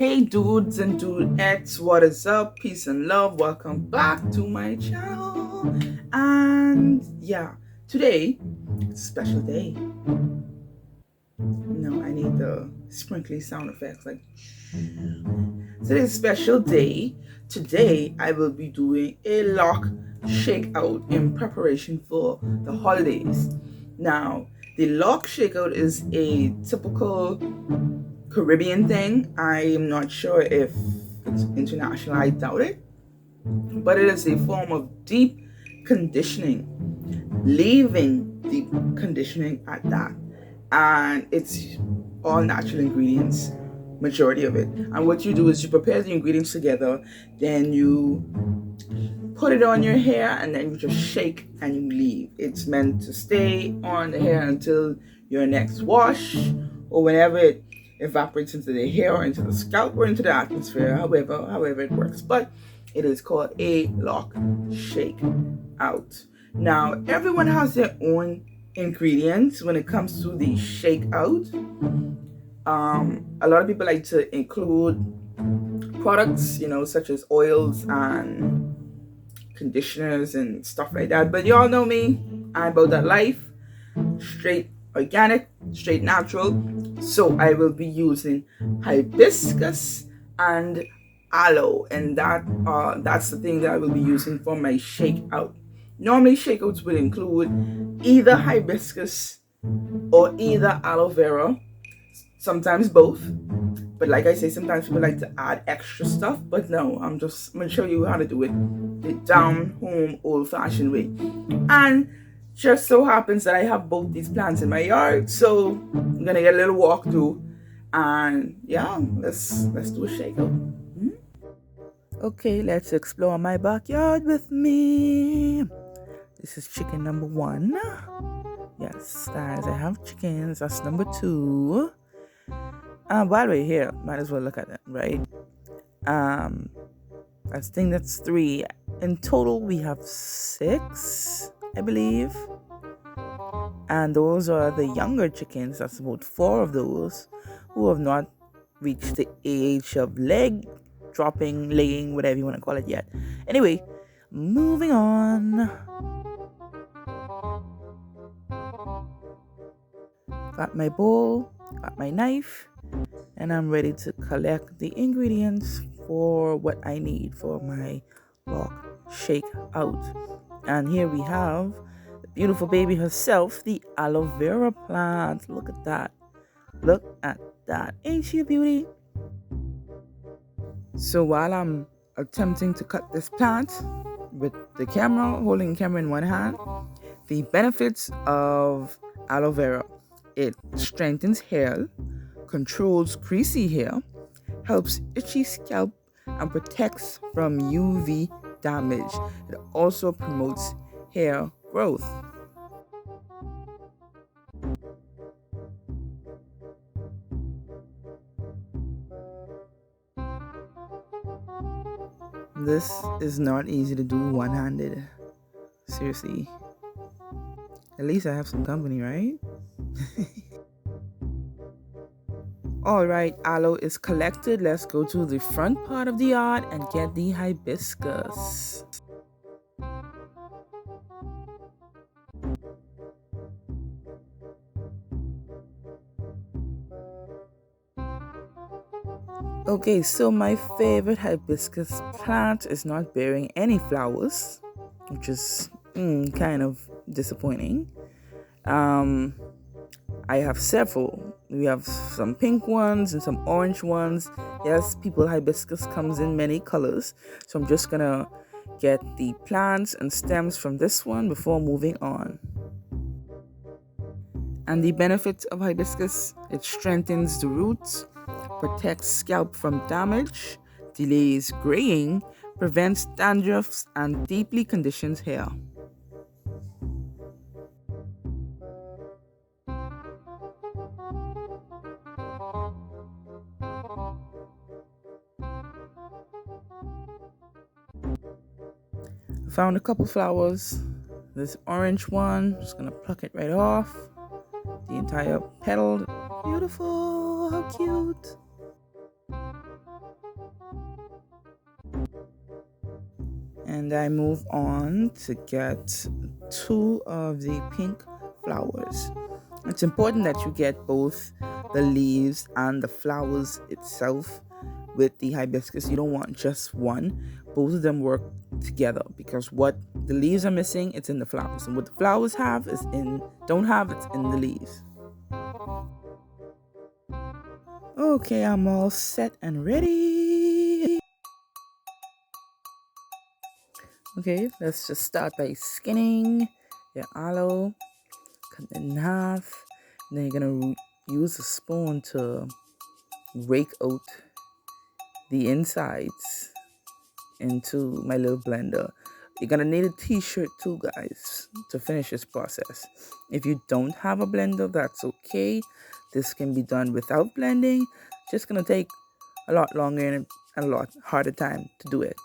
Hey dudes and dudettes, what is up? Peace and love. Welcome back to my channel. And yeah, today it's a special day. No, I need the sprinkly sound effects like today's a special day. Today I will be doing a lock shakeout in preparation for the holidays. Now, the lock shakeout is a typical Caribbean thing. I am not sure if it's international, I doubt it. But it is a form of deep conditioning, leaving deep conditioning at that. And it's all natural ingredients, majority of it. And what you do is you prepare the ingredients together, then you put it on your hair, and then you just shake and you leave. It's meant to stay on the hair until your next wash or whenever it evaporates into the hair or into the scalp or into the atmosphere, however it works. But it is called a lock shake out. Now, everyone has their own ingredients when it comes to the shake out. A lot of people like to include products, such as oils and conditioners and stuff like that. But y'all know me, I'm about that life. Straight organic, straight natural. So I will be using hibiscus and aloe, and that's the thing that I will be using for my shake out. Normally shakeouts would include either hibiscus or either aloe vera, sometimes both. But like I say, sometimes people like to add extra stuff, but no, I'm gonna show you how to do it the down home old-fashioned way. And just so happens that I have both these plants in my yard, so I'm gonna get a little walk through, and yeah, let's do a shakeout. Okay, let's explore my backyard with me. This is chicken number 1. Yes, guys, I have chickens. That's number 2. By the way, here, might as well look at them, right? I think that's 3. In total, we have 6, I believe. And those are the younger chickens. That's about 4 of those who have not reached the age of laying, whatever you want to call it yet. Anyway, moving on. Got my bowl, got my knife, and I'm ready to collect the ingredients for what I need for my lock shake out. And here we have the beautiful baby herself, the aloe vera plant. Look at that. Look at that. Ain't she a beauty? So while I'm attempting to cut this plant with the camera, holding the camera in one hand, the benefits of aloe vera: it strengthens hair, controls greasy hair, helps itchy scalp, and protects from UV damage. It also promotes hair growth. This is not easy to do one-handed. Seriously. At least I have some company, right? Alright, aloe is collected. Let's go to the front part of the yard and get the hibiscus. Okay, so my favorite hibiscus plant is not bearing any flowers, which is kind of disappointing. I have several. We have some pink ones and some orange ones. Yes, hibiscus comes in many colors. So I'm just gonna get the plants and stems from this one before moving on. And the benefits of hibiscus: it strengthens the roots, protects scalp from damage, delays graying, prevents dandruffs, and deeply conditions hair. Found a couple flowers. This orange one, just gonna pluck it right off. The entire petal. Beautiful, how cute. And I move on to get 2 of the pink flowers. It's important that you get both the leaves and the flowers itself with the hibiscus. You don't want just one. Both of them work together, because what the leaves are missing, it's in the flowers, and what the flowers have is in don't have, it's in the leaves. Okay, I'm all set and ready. Okay, let's just start by skinning your aloe. Cut it in half. And then you're gonna use a spoon to rake out the insides into my little blender. You're gonna need a t-shirt too, guys, to finish this process. If you don't have a blender, that's okay. This can be done without blending. It's just gonna take a lot longer and a lot harder time to do it.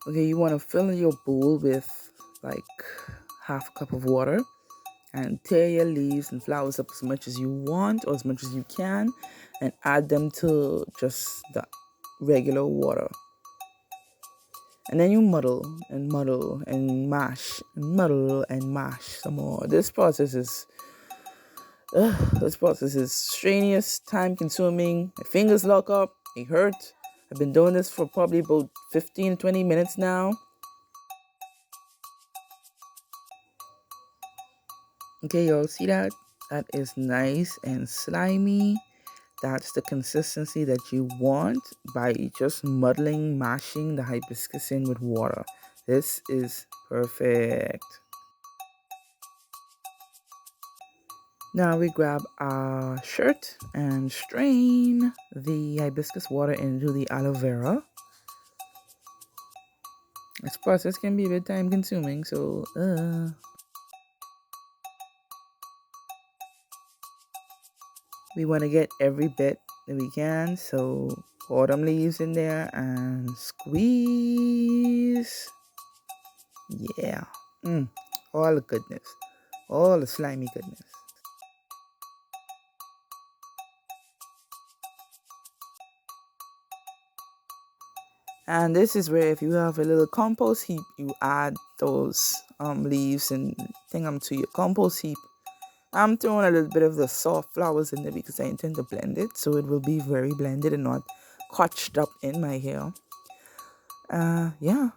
Okay, you want to fill your bowl with like half a cup of water and tear your leaves and flowers up as much as you want or as much as you can, and add them to just the regular water. And then you muddle and muddle and mash and muddle and mash some more. This process is strenuous, time consuming. My fingers lock up, they hurt. I've been doing this for probably about 15 to 20 minutes now. Okay, y'all, see that? That is nice and slimy. That's the consistency that you want by just muddling, mashing the hibiscus in with water. This is perfect. Now we grab our shirt and strain the hibiscus water into the aloe vera. This process can be a bit time consuming, so we want to get every bit that we can, so autumn leaves in there and squeeze. Yeah. All the goodness. All the slimy goodness. And this is where if you have a little compost heap, you add those leaves and thingam to your compost heap. I'm throwing a little bit of the soft flowers in there because I intend to blend it, so it will be very blended and not cotched up in my hair. Yeah.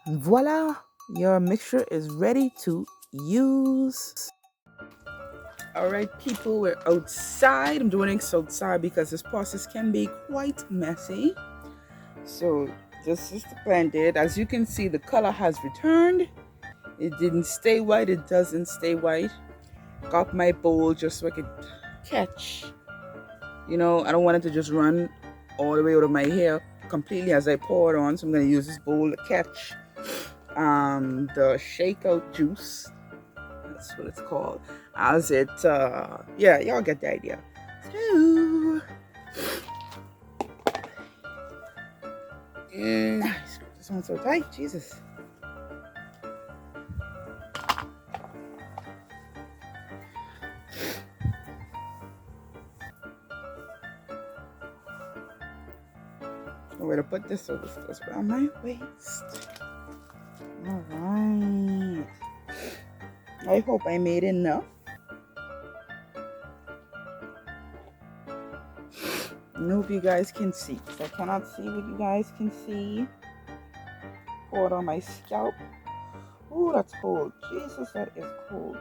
Voila, your mixture is ready to use. All right, people, we're outside. I'm doing this outside because this process can be quite messy. So this is blended. As you can see, the color has returned. It didn't stay white. It doesn't stay white. Got my bowl just so I could catch. I don't want it to just run all the way out of my hair completely as I pour it on. So I'm going to use this bowl to catch the shakeout juice. That's what it's called. As it, yeah, y'all get the idea. So, this one's so tight, Jesus. I'm going to put this so this goes around my waist. Alright. I hope I made enough. I hope you guys can see. I cannot see what you guys can see. Pour it on my scalp. Ooh, that's cold. Jesus, that is cold.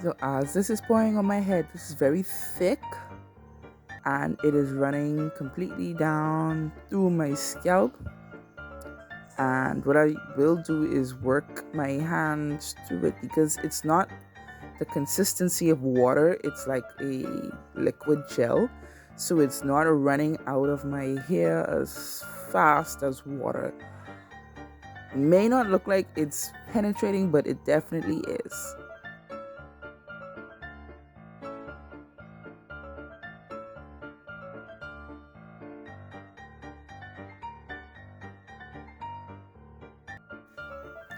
So as this is pouring on my head, this is very thick and it is running completely down through my scalp. And what I will do is work my hands through it because it's not the consistency of water, it's like a liquid gel, so it's not running out of my hair as fast as water. May not look like it's penetrating, but it definitely is.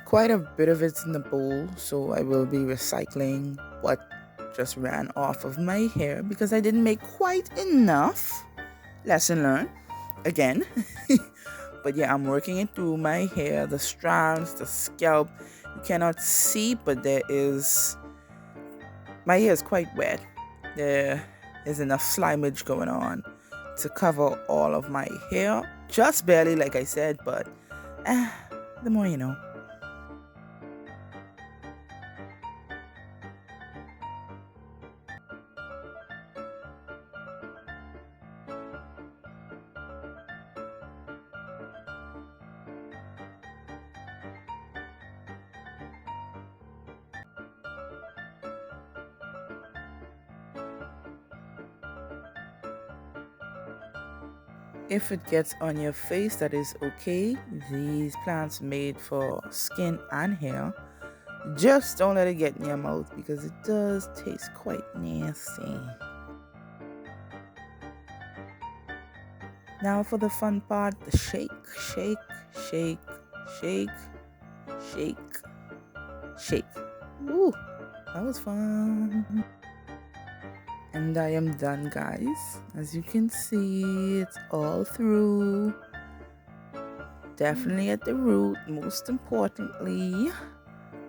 Quite a bit of it's in the bowl, so I will be recycling what just ran off of my hair because I didn't make quite enough. Lesson learned again. But yeah, I'm working it through my hair, the strands, the scalp. You cannot see, but my hair is quite wet. There is enough slimage going on to cover all of my hair. Just barely, like I said, but the more you know. If it gets on your face, that is okay. These plants made for skin and hair. Just don't let it get in your mouth because it does taste quite nasty. Now for the fun part, the shake, shake, shake, shake, shake, shake. Ooh, that was fun. And I am done, guys. As you can see, it's all through. Definitely at the root, most importantly.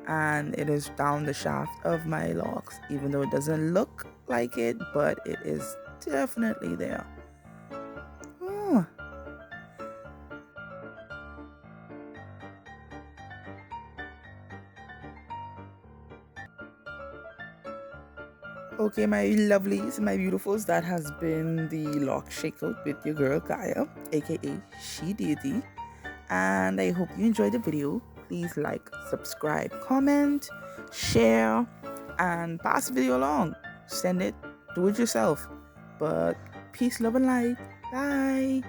And it is down the shaft of my locks, even though it doesn't look like it, but it is definitely there. Oh. Okay, my lovelies, my beautifuls, that has been the lock shakeout with your girl Kaya, aka She Deity. And I hope you enjoyed the video. Please like, subscribe, comment, share, and pass the video along. Send it, do it yourself. But peace, love, and light. Bye.